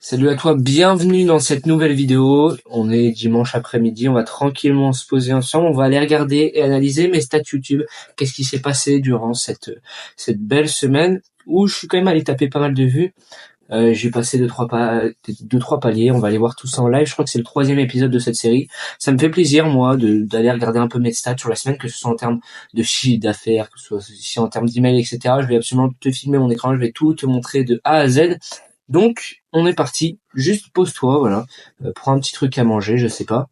Salut à toi, bienvenue dans cette nouvelle vidéo. On est dimanche après-midi, on va tranquillement se poser ensemble, on va aller regarder et analyser mes stats YouTube. Qu'est-ce qui s'est passé durant cette belle semaine où je suis quand même allé taper pas mal de vues. J'ai passé deux, trois paliers, on va aller voir tout ça en live. Je crois que c'est le 3e épisode de cette série. Ça me fait plaisir, moi, d'aller regarder un peu mes stats sur la semaine, que ce soit en termes de chiffre d'affaires, que ce soit aussi en termes d'email, etc. Je vais absolument te filmer mon écran, je vais tout te montrer de A à Z. Donc, on est parti. Juste pose-toi, voilà. Prends un petit truc à manger, je sais pas.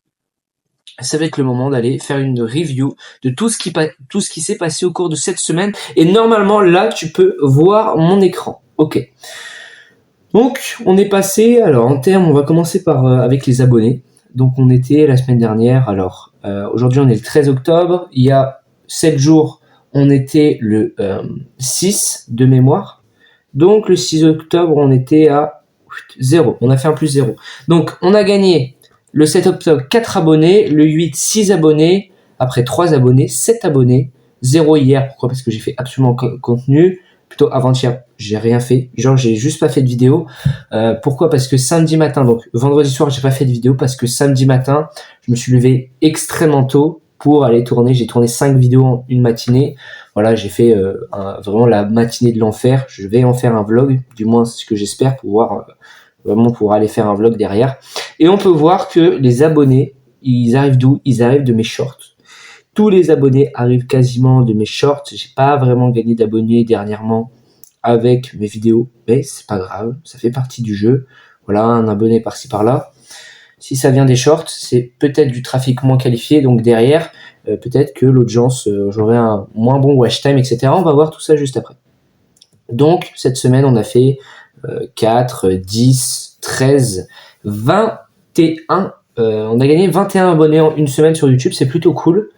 Ça va être le moment d'aller faire une review de tout ce qui s'est passé au cours de cette semaine. Et normalement, là, tu peux voir mon écran. Ok. Donc, on est passé, alors en termes, on va commencer par avec les abonnés. Donc, on était la semaine dernière, alors aujourd'hui on est le 13 octobre, il y a 7 jours, on était le 6 de mémoire. Donc, le 6 octobre, on était à 0, on a fait un plus 0. Donc, on a gagné le 7 octobre 4 abonnés, le 8 6 abonnés, après 3 abonnés, 7 abonnés, 0 hier, pourquoi? Parce que j'ai fait absolument contenu. Plutôt avant-hier, j'ai rien fait, genre j'ai juste pas fait de vidéo. Pourquoi? Parce que samedi matin, donc vendredi soir j'ai pas fait de vidéo parce que samedi matin je me suis levé extrêmement tôt pour aller tourner. J'ai tourné 5 vidéos en une matinée. Voilà, j'ai fait vraiment la matinée de l'enfer. Je vais en faire un vlog, du moins c'est ce que j'espère, vraiment pour aller faire un vlog derrière. Et on peut voir que les abonnés, ils arrivent d'où? Ils arrivent de mes shorts. Tous les abonnés arrivent quasiment de mes shorts. J'ai pas vraiment gagné d'abonnés dernièrement avec mes vidéos, mais c'est pas grave, ça fait partie du jeu. Voilà, un abonné par-ci par-là. Si ça vient des shorts, c'est peut-être du trafic moins qualifié, donc derrière, peut-être que l'audience, j'aurai un moins bon watch time, etc. On va voir tout ça juste après. Donc, cette semaine, on a fait 4, 10, 13, 21. On a gagné 21 abonnés en une semaine sur YouTube, c'est plutôt cool.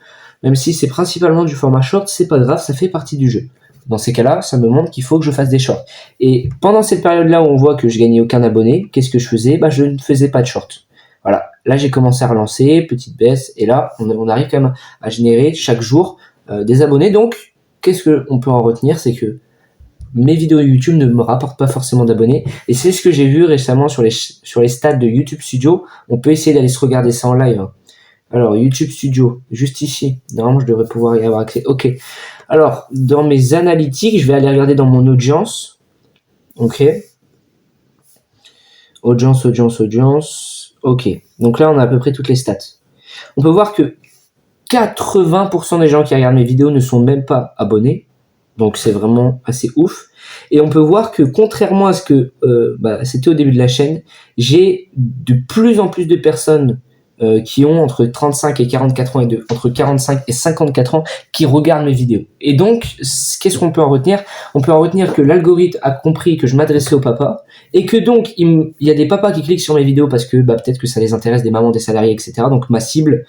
Même si c'est principalement du format short, c'est pas grave, ça fait partie du jeu. Dans ces cas-là, ça me montre qu'il faut que je fasse des shorts. Et pendant cette période-là où on voit que je gagnais aucun abonné, qu'est-ce que je faisais? Je ne faisais pas de shorts. Voilà, là j'ai commencé à relancer, petite baisse, et là on arrive quand même à générer chaque jour des abonnés. Donc, qu'est-ce qu'on peut en retenir? C'est que mes vidéos YouTube ne me rapportent pas forcément d'abonnés, et c'est ce que j'ai vu récemment sur les stats de YouTube Studio. On peut essayer d'aller se regarder ça en live. Alors, YouTube Studio, juste ici. Normalement, je devrais pouvoir y avoir accès. Ok. Alors, dans mes analytiques, je vais aller regarder dans mon audience. Ok. Audience. Ok. Donc là, on a à peu près toutes les stats. On peut voir que 80% des gens qui regardent mes vidéos ne sont même pas abonnés. Donc, c'est vraiment assez ouf. Et on peut voir que contrairement à ce que c'était au début de la chaîne, j'ai de plus en plus de personnes qui ont entre 35 et 44 ans et entre 45 et 54 ans qui regardent mes vidéos. Et donc, qu'est-ce qu'on peut en retenir? On peut en retenir que l'algorithme a compris que je m'adressais aux papas et que donc il y a des papas qui cliquent sur mes vidéos parce que peut-être que ça les intéresse, des mamans, des salariés, etc. Donc ma cible.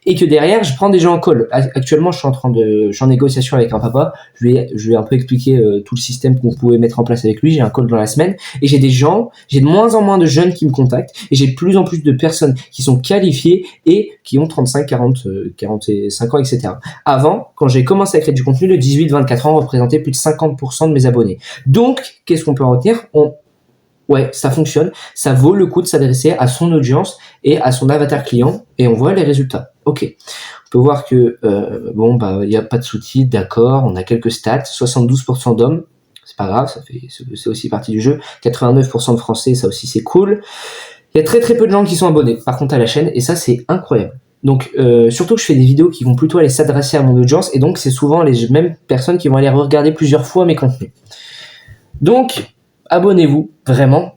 Et que derrière, je prends des gens en call. Actuellement, je suis en négociation avec un papa. Je vais un peu expliquer tout le système qu'on pouvait mettre en place avec lui. J'ai un call dans la semaine et j'ai de moins en moins de jeunes qui me contactent et j'ai de plus en plus de personnes qui sont qualifiées et qui ont 35, 40, 45 ans, etc. Avant, quand j'ai commencé à créer du contenu, le 18-24 ans représentait plus de 50% de mes abonnés. Donc, qu'est-ce qu'on peut en retenir? Ouais, ça fonctionne. Ça vaut le coup de s'adresser à son audience et à son avatar client et on voit les résultats. Ok. On peut voir que, il n'y a pas de sous-titres, d'accord, on a quelques stats, 72% d'hommes, c'est pas grave, c'est aussi partie du jeu, 89% de français, ça aussi c'est cool. Il y a très très peu de gens qui sont abonnés, par contre, à la chaîne, et ça c'est incroyable. Donc, surtout que je fais des vidéos qui vont plutôt aller s'adresser à mon audience, et donc c'est souvent les mêmes personnes qui vont aller regarder plusieurs fois mes contenus. Donc, abonnez-vous, vraiment.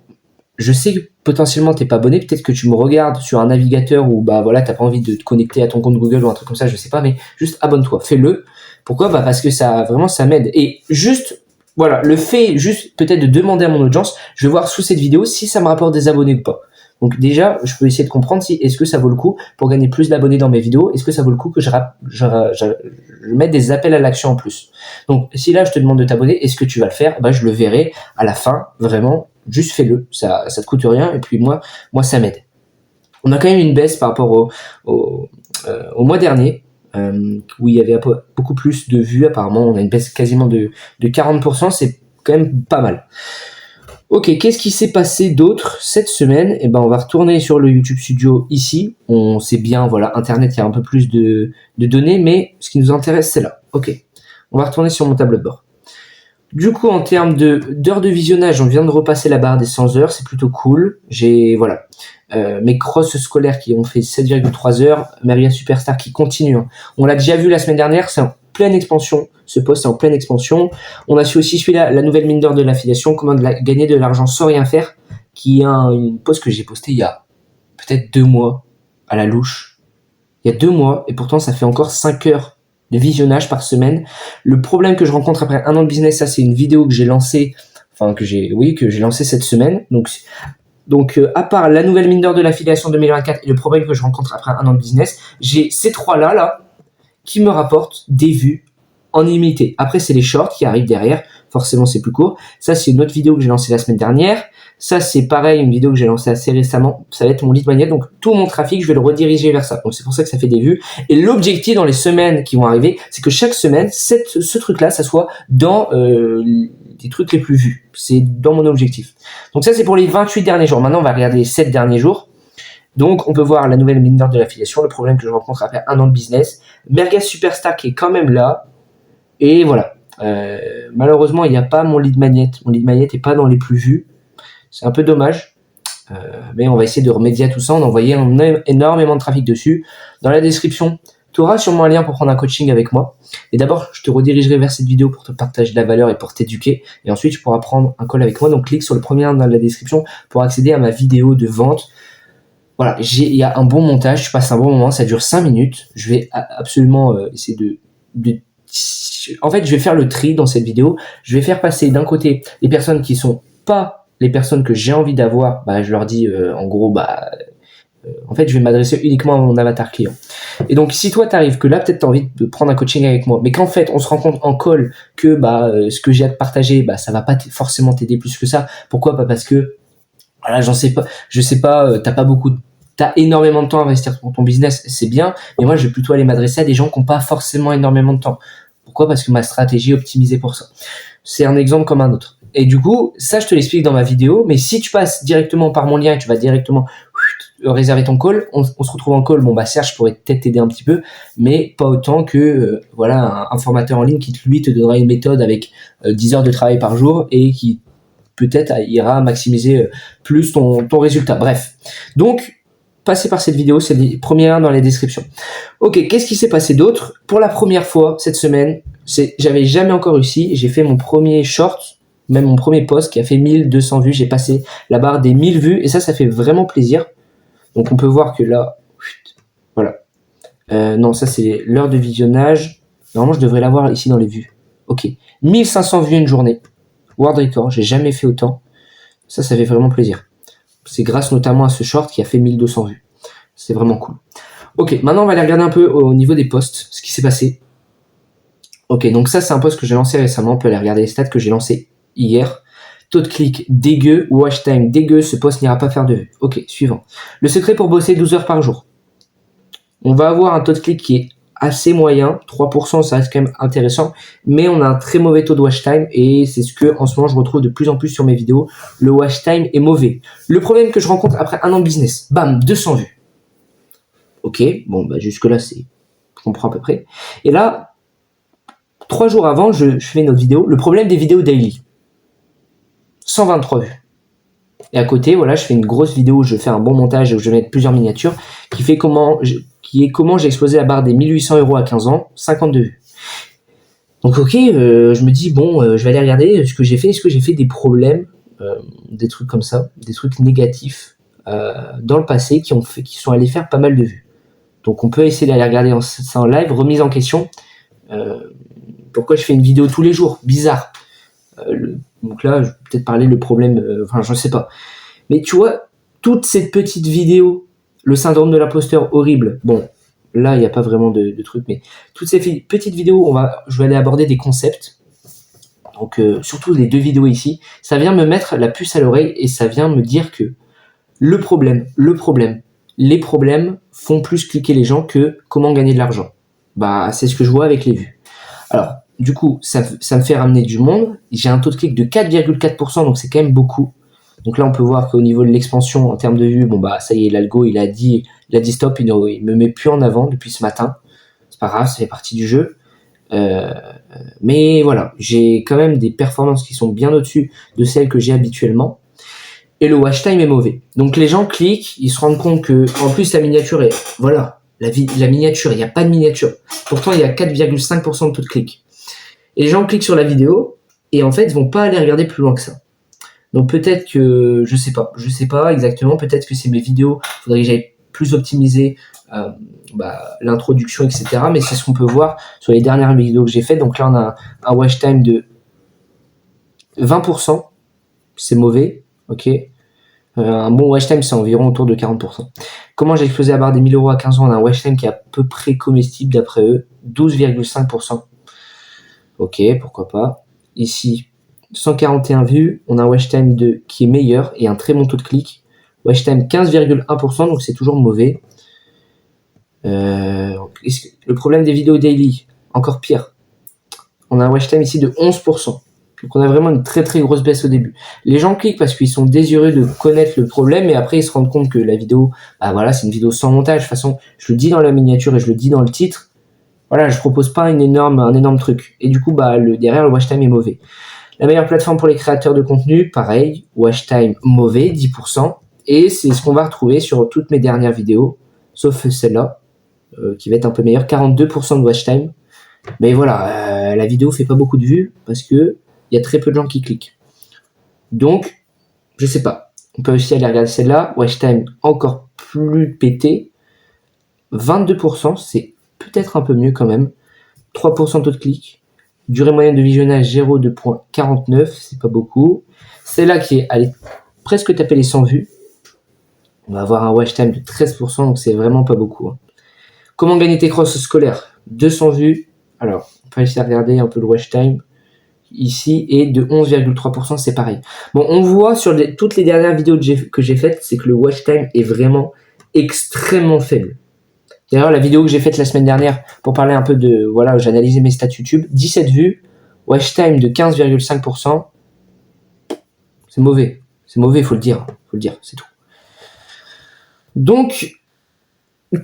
Je sais que potentiellement t'es pas abonné, peut-être que tu me regardes sur un navigateur où t'as pas envie de te connecter à ton compte Google ou un truc comme ça, je sais pas, mais juste abonne-toi, fais-le. Pourquoi? Parce que ça m'aide. Et juste, voilà, le fait juste peut-être de demander à mon audience, je vais voir sous cette vidéo si ça me rapporte des abonnés ou pas. Donc déjà, je peux essayer de comprendre si est-ce que ça vaut le coup pour gagner plus d'abonnés dans mes vidéos, est-ce que ça vaut le coup que je mette des appels à l'action en plus. Donc si là je te demande de t'abonner, est-ce que tu vas le faire? Je le verrai à la fin, vraiment, juste fais-le, ça te coûte rien et puis moi ça m'aide. On a quand même une baisse par rapport au mois dernier, où il y avait beaucoup plus de vues apparemment, on a une baisse quasiment de 40%, c'est quand même pas mal. Ok, qu'est-ce qui s'est passé d'autre cette semaine? Eh ben, on va retourner sur le YouTube Studio ici. On sait bien, voilà, Internet, il y a un peu plus de données, mais ce qui nous intéresse, c'est là. Ok, on va retourner sur mon tableau de bord. Du coup, en termes d'heures de visionnage, on vient de repasser la barre des 100 heures, c'est plutôt cool. J'ai, voilà, mes crosses scolaires qui ont fait 7,3 heures, Maria Superstar qui continue, hein. On l'a déjà vu la semaine dernière, c'est en pleine expansion. Ce post est en pleine expansion. On a su aussi suivre la nouvelle mine d'or de l'affiliation, comment gagner de l'argent sans rien faire, qui est une post que j'ai posté il y a peut-être 2 mois, à la louche. Il y a 2 mois, et pourtant ça fait encore 5 heures de visionnage par semaine. Le problème que je rencontre après 1 an de business, ça c'est une vidéo que j'ai lancée, que j'ai lancée cette semaine. Donc, à part la nouvelle mine d'or de l'affiliation 2024 et le problème que je rencontre après 1 an de business, j'ai ces 3 là, qui me rapportent des vues en illimité. Après, c'est les shorts qui arrivent derrière. Forcément, c'est plus court. Ça, c'est une autre vidéo que j'ai lancée la semaine dernière. Ça, c'est pareil, une vidéo que j'ai lancée assez récemment. Ça va être mon lead magnet. Donc, tout mon trafic, je vais le rediriger vers ça. Donc, c'est pour ça que ça fait des vues. Et l'objectif dans les semaines qui vont arriver, c'est que chaque semaine, ce truc-là, ça soit dans des trucs les plus vus. C'est dans mon objectif. Donc, ça, c'est pour les 28 derniers jours. Maintenant, on va regarder les 7 derniers jours. Donc, on peut voir la nouvelle mine d'or de l'affiliation, le problème que je rencontre après 1 an de business. Merguez Superstar qui est quand même là. Et voilà. Malheureusement, il n'y a pas mon lead magnet. Mon lead magnet n'est pas dans les plus vus. C'est un peu dommage. Mais on va essayer de remédier à tout ça. On a envoyé énormément de trafic dessus. Dans la description, tu auras sûrement un lien pour prendre un coaching avec moi. Et d'abord, je te redirigerai vers cette vidéo pour te partager de la valeur et pour t'éduquer. Et ensuite, tu pourras prendre un call avec moi. Donc, clique sur le premier lien dans la description pour accéder à ma vidéo de vente. Voilà, il y a un bon montage, je passe un bon moment, ça dure 5 minutes. Je vais absolument essayer en fait, je vais faire le tri dans cette vidéo. Je vais faire passer d'un côté les personnes qui sont pas les personnes que j'ai envie d'avoir. Je leur dis en gros, en fait, je vais m'adresser uniquement à mon avatar client. Et donc, si toi, t'arrives que là, peut-être t'as envie de prendre un coaching avec moi, mais qu'en fait, on se rend compte en call que ce que j'ai à te partager, ça va pas forcément t'aider plus que ça. Pourquoi? Parce que voilà, je sais pas, t'as énormément de temps à investir pour ton business, c'est bien, mais moi, je vais plutôt aller m'adresser à des gens qui n'ont pas forcément énormément de temps. Pourquoi? Parce que ma stratégie est optimisée pour ça. C'est un exemple comme un autre. Et du coup, ça, je te l'explique dans ma vidéo, mais si tu passes directement par mon lien et tu vas directement réserver ton call, on se retrouve en call, certes, je pourrais peut-être t'aider un petit peu, mais pas autant que, un formateur en ligne qui, lui, te donnera une méthode avec 10 heures de travail par jour et qui peut-être ira maximiser plus ton résultat. Bref. Donc, passez par cette vidéo, c'est les premiers liens dans la description. Ok, qu'est-ce qui s'est passé d'autre? Pour la première fois cette semaine, j'avais jamais encore réussi. J'ai fait mon premier short, même mon premier post qui a fait 1200 vues. J'ai passé la barre des 1000 vues et ça fait vraiment plaisir. Donc, on peut voir que là, voilà. Non, ça c'est l'heure de visionnage. Normalement, je devrais l'avoir ici dans les vues. Ok, 1500 vues une journée. World record, j'ai jamais fait autant. Ça fait vraiment plaisir. C'est grâce notamment à ce short qui a fait 1200 vues. C'est vraiment cool. Ok, maintenant on va aller regarder un peu au niveau des posts, ce qui s'est passé. Ok, donc ça c'est un post que j'ai lancé récemment. On peut aller regarder les stats que j'ai lancé hier. Taux de clic dégueu, watch time dégueu, ce post n'ira pas faire de vues. Ok, suivant. Le secret pour bosser 12 heures par jour. On va avoir un taux de clic qui est assez moyen, 3%, ça reste quand même intéressant, mais on a un très mauvais taux de watch time et c'est ce que en ce moment je retrouve de plus en plus sur mes vidéos. Le watch time est mauvais. Le problème que je rencontre après 1 an de business, bam, 200 vues. Ok, jusque là je comprends à peu près. Et là, 3 jours avant, je fais une autre vidéo, le problème des vidéos daily. 123 vues. Et à côté, voilà, je fais une grosse vidéo où je fais un bon montage et où je vais mettre plusieurs miniatures qui est comment j'ai explosé la barre des 1800 € à 15 ans, 52 vues. Donc ok, je me dis je vais aller regarder ce que j'ai fait. Est-ce que j'ai fait des problèmes, des trucs comme ça, des trucs négatifs dans le passé qui sont allés faire pas mal de vues. Donc on peut essayer d'aller regarder ça en live, remise en question. Pourquoi je fais une vidéo tous les jours? Bizarre. Donc là, je vais peut-être parler le problème, je sais pas. Mais tu vois, toute cette petite vidéo, le syndrome de l'imposteur horrible, là, il n'y a pas vraiment de truc, mais toutes ces petites vidéos, je vais aller aborder des concepts. Donc, surtout les 2 vidéos ici, ça vient me mettre la puce à l'oreille et ça vient me dire que les problèmes font plus cliquer les gens que comment gagner de l'argent. C'est ce que je vois avec les vues. Alors, du coup, ça me fait ramener du monde. J'ai un taux de clic de 4,4%, donc c'est quand même beaucoup. Donc là, on peut voir qu'au niveau de l'expansion en termes de vues, bon bah ça y est, l'algo il a dit stop, il me met plus en avant depuis ce matin. C'est pas grave, ça fait partie du jeu. Mais voilà, j'ai quand même des performances qui sont bien au-dessus de celles que j'ai habituellement. Et le watch time est mauvais. Donc les gens cliquent, ils se rendent compte que en plus la miniature est voilà, la miniature, il n'y a pas de miniature. Pourtant il y a 4,5% de taux de clic. Et les gens cliquent sur la vidéo et en fait vont pas aller regarder plus loin que ça. Donc peut-être que je sais pas exactement, peut-être que c'est mes vidéos, faudrait que j'aille plus optimiser l'introduction, etc. Mais c'est ce qu'on peut voir sur les dernières vidéos que j'ai faites. Donc là on a un watch time de 20%, c'est mauvais, ok. Un bon watch time c'est environ autour de 40%. Comment j'ai explosé la barre des 1000 € à 15 ans? On a un watch time qui est à peu près comestible d'après eux, 12,5%. Ok, pourquoi pas. Ici, 141 vues, on a un watch time qui est meilleur et un très bon taux de clic. Watch time 15,1%, donc c'est toujours mauvais. Le problème des vidéos daily, encore pire. On a un watch time ici de 11%. Donc on a vraiment une très très grosse baisse au début. Les gens cliquent parce qu'ils sont désireux de connaître le problème et après ils se rendent compte que la vidéo, c'est une vidéo sans montage. De toute façon, je le dis dans la miniature et je le dis dans le titre. Voilà, je propose pas un énorme truc. Et du coup, derrière, le watch time est mauvais. La meilleure plateforme pour les créateurs de contenu, pareil, watch time mauvais, 10%. Et c'est ce qu'on va retrouver sur toutes mes dernières vidéos, sauf celle-là, qui va être un peu meilleure, 42% de watch time. Mais voilà, la vidéo fait pas beaucoup de vues parce que il y a très peu de gens qui cliquent. Donc, je sais pas. On peut aussi aller regarder celle-là, watch time encore plus pété, 22%, c'est peut-être un peu mieux quand même. 3% de taux de clic. Durée moyenne de visionnage 0,49, c'est pas beaucoup. Celle-là qui est allée presque taper les 100 vues. On va avoir un watch time de 13%, donc c'est vraiment pas beaucoup. Comment gagner tes crosses scolaires? 200 vues. Alors, on peut essayer de regarder un peu le watch time. Ici, et de 11,3%, c'est pareil. Bon, on voit sur toutes les dernières vidéos que j'ai faites, c'est que le watch time est vraiment extrêmement faible. D'ailleurs, la vidéo que j'ai faite la semaine dernière pour parler un peu de, voilà, j'ai analysé mes stats YouTube, 17 vues, watch time de 15,5%. C'est mauvais. C'est mauvais, faut le dire, c'est tout. Donc,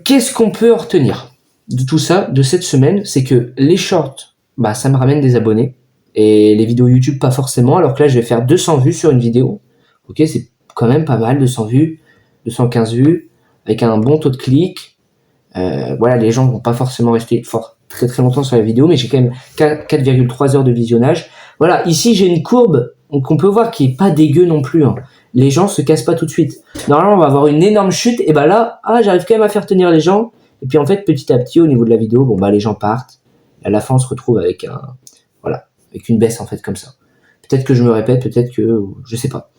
qu'est-ce qu'on peut retenir de tout ça, de cette semaine? C'est que les shorts, ça me ramène des abonnés. Et les vidéos YouTube, pas forcément. Alors que là, je vais faire 200 vues sur une vidéo. Ok, c'est quand même pas mal, 200 vues, 215 vues, avec un bon taux de clic. Voilà, les gens vont pas forcément rester très très longtemps sur la vidéo, mais j'ai quand même 4,3 heures de visionnage. Voilà, ici j'ai une courbe qu'on peut voir qui est pas dégueu non plus. Les gens se cassent pas tout de suite. Normalement, on va avoir une énorme chute, et là, j'arrive quand même à faire tenir les gens. Et puis en fait, petit à petit, au niveau de la vidéo, les gens partent. Et à la fin, on se retrouve avec avec une baisse en fait comme ça. Peut-être que je me répète, peut-être que je sais pas.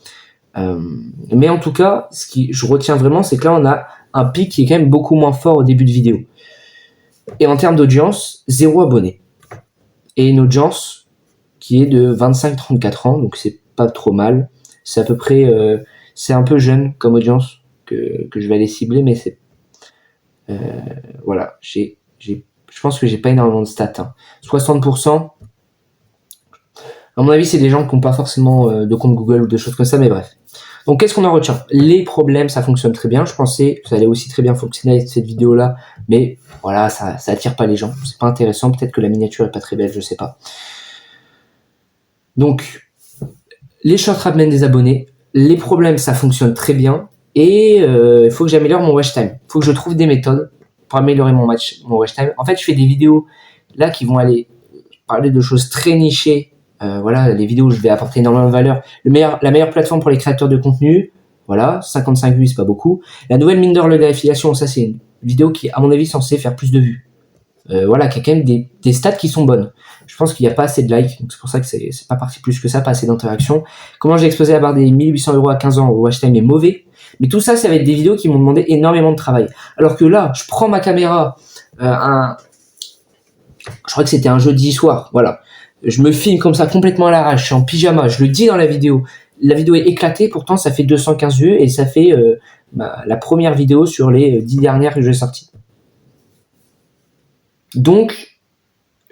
Mais en tout cas, je retiens vraiment, c'est que là, on a un pic qui est quand même beaucoup moins fort au début de vidéo. Et en termes d'audience, 0 abonnés. Et une audience qui est de 25-34 ans, donc c'est pas trop mal. C'est à peu près, c'est un peu jeune comme audience que je vais aller cibler, mais c'est voilà, je pense que j'ai pas énormément de stats. 60%. À mon avis, c'est des gens qui n'ont pas forcément de compte Google ou des choses comme ça, mais bref. Donc, qu'est-ce qu'on en retient? Les problèmes, ça fonctionne très bien. Je pensais que ça allait aussi très bien fonctionner avec cette vidéo-là, mais voilà, ça attire pas les gens. C'est pas intéressant. Peut-être que la miniature est pas très belle, je sais pas. Donc, les shorts ramènent des abonnés. Les problèmes, ça fonctionne très bien. Et il faut que j'améliore mon watch time. Il faut que je trouve des méthodes pour améliorer mon watch time. En fait, je fais des vidéos là qui vont aller parler de choses très nichées. Voilà, les vidéos où je vais apporter énormément de valeur. La meilleure plateforme pour les créateurs de contenu. Voilà, 55 vues, c'est pas beaucoup. La nouvelle mine d'or de l'affiliation, ça c'est une vidéo qui est à mon avis censée faire plus de vues. Voilà, qui a quand même des stats qui sont bonnes. Je pense qu'il n'y a pas assez de likes, donc c'est pour ça que c'est pas parti plus que ça, pas assez d'interactions. Comment j'ai explosé la barre des 1800 € à 15 ans, le watch time est mauvais. Mais tout ça, ça va être des vidéos qui m'ont demandé énormément de travail. Alors que là, je prends ma caméra, je crois que c'était un jeudi soir, voilà. Je me filme comme ça complètement à l'arrache, je suis en pyjama, je le dis dans la vidéo. La vidéo est éclatée, pourtant ça fait 215 vues et ça fait la première vidéo sur les 10 dernières que j'ai sorties. Donc,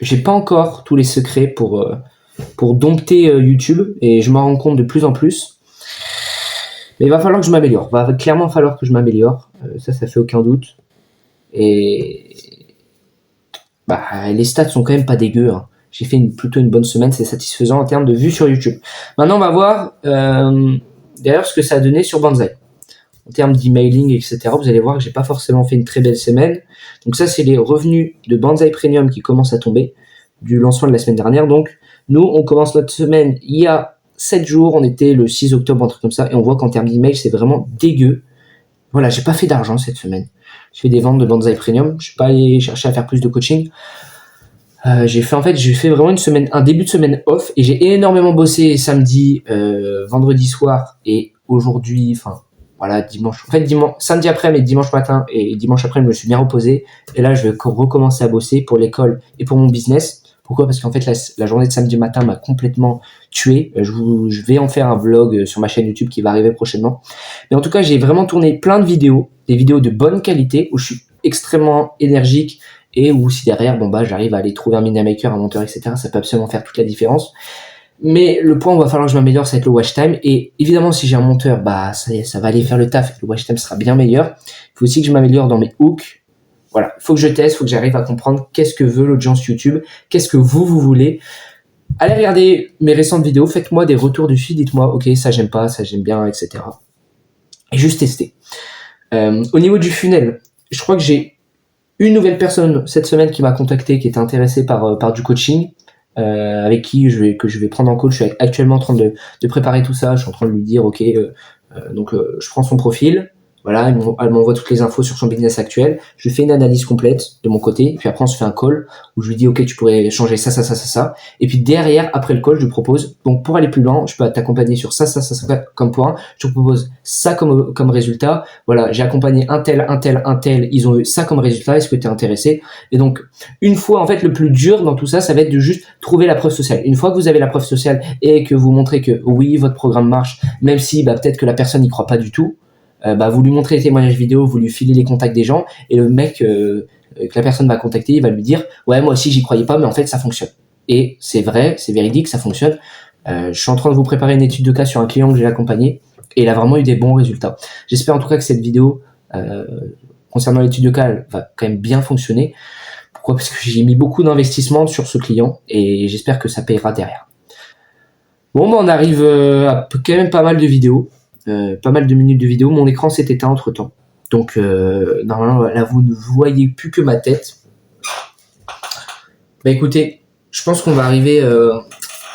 j'ai pas encore tous les secrets pour dompter YouTube et je m'en rends compte de plus en plus. Mais il va falloir que je m'améliore. Va clairement falloir que je m'améliore. Ça fait aucun doute. Et bah, les stats sont quand même pas dégueux. Hein. J'ai fait plutôt une bonne semaine, c'est satisfaisant en termes de vues sur YouTube. Maintenant, on va voir d'ailleurs ce que ça a donné sur Banzai. En termes d'emailing, etc., vous allez voir que j'ai pas forcément fait une très belle semaine. Donc ça, c'est les revenus de Banzai Premium qui commencent à tomber du lancement de la semaine dernière. Donc, nous, on commence notre semaine il y a 7 jours, on était le 6 octobre, un truc comme ça, et on voit qu'en termes d'email, c'est vraiment dégueu. Voilà, j'ai pas fait d'argent cette semaine. J'ai fait des ventes de Banzai Premium, je suis pas allé chercher à faire plus de coaching. J'ai fait vraiment un début de semaine off, et j'ai énormément bossé samedi, vendredi soir, et aujourd'hui, voilà, dimanche. En fait, samedi après, mais dimanche matin et dimanche après, je me suis bien reposé. Et là, je vais recommencer à bosser pour l'école et pour mon business. Pourquoi? Parce qu'en fait, la journée de samedi matin m'a complètement tué. Je vais en faire un vlog sur ma chaîne YouTube qui va arriver prochainement. Mais en tout cas, j'ai vraiment tourné plein de vidéos, des vidéos de bonne qualité où je suis extrêmement énergique et où si derrière, j'arrive à aller trouver un media maker, un monteur, etc. Ça peut absolument faire toute la différence. Mais le point où il va falloir que je m'améliore, ça va être le watch time. Et évidemment, si j'ai un monteur, ça va aller faire le taf. Le watch time sera bien meilleur. Il faut aussi que je m'améliore dans mes hooks. Voilà, il faut que je teste, il faut que j'arrive à comprendre qu'est-ce que veut l'audience YouTube, qu'est-ce que vous voulez. Allez regarder mes récentes vidéos, faites-moi des retours dessus, dites-moi, ok, ça j'aime pas, ça j'aime bien, etc. Et juste tester. Au niveau du funnel, je crois que j'ai une nouvelle personne cette semaine qui m'a contacté, qui était intéressée par du coaching. Avec qui je vais prendre en coach. Je suis actuellement en train de préparer tout ça. Je suis en train de lui dire, ok, donc je prends son profil. Voilà, elle m'envoie toutes les infos sur son business actuel. Je fais une analyse complète de mon côté. Et puis après, on se fait un call où je lui dis, ok, tu pourrais changer ça. Et puis derrière, après le call, je lui propose, donc pour aller plus loin, je peux t'accompagner sur ça comme point. Je te propose ça comme résultat. Voilà, j'ai accompagné un tel. Ils ont eu ça comme résultat. Est-ce que tu es intéressé? Et donc, une fois, en fait, le plus dur dans tout ça, ça va être de juste trouver la preuve sociale. Une fois que vous avez la preuve sociale et que vous montrez que oui, votre programme marche, même si peut-être que la personne n'y croit pas du tout, vous lui montrez les témoignages vidéo, vous lui filez les contacts des gens, et le mec que la personne va contacter, il va lui dire ouais, moi aussi j'y croyais pas, mais en fait ça fonctionne. Et c'est vrai, c'est véridique, ça fonctionne. Je suis en train de vous préparer une étude de cas sur un client que j'ai accompagné, et il a vraiment eu des bons résultats. J'espère en tout cas que cette vidéo concernant l'étude de cas elle va quand même bien fonctionner. Pourquoi? Parce que j'ai mis beaucoup d'investissement sur ce client, et j'espère que ça payera derrière. Bon, on arrive à quand même pas mal de vidéos. Pas mal de minutes de vidéo. Mon écran s'est éteint entre temps. Donc, normalement, là, vous ne voyez plus que ma tête. Écoutez, je pense qu'on va arriver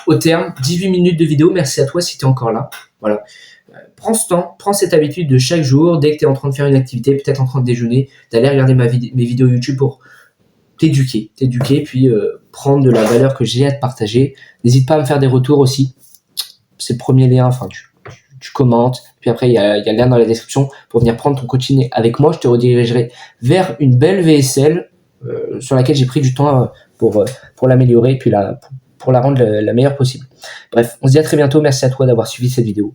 au terme. 18 minutes de vidéo. Merci à toi si tu es encore là. Voilà. Prends ce temps, prends cette habitude de chaque jour, dès que tu es en train de faire une activité, peut-être en train de déjeuner, d'aller regarder mes vidéos YouTube pour t'éduquer, puis prendre de la valeur que j'ai à te partager. N'hésite pas à me faire des retours aussi. C'est le premier lien, tu commentes, puis après il y a le lien dans la description pour venir prendre ton coaching avec moi. Je te redirigerai vers une belle VSL sur laquelle j'ai pris du temps pour l'améliorer, puis pour la rendre la meilleure possible. Bref, on se dit à très bientôt. Merci à toi d'avoir suivi cette vidéo.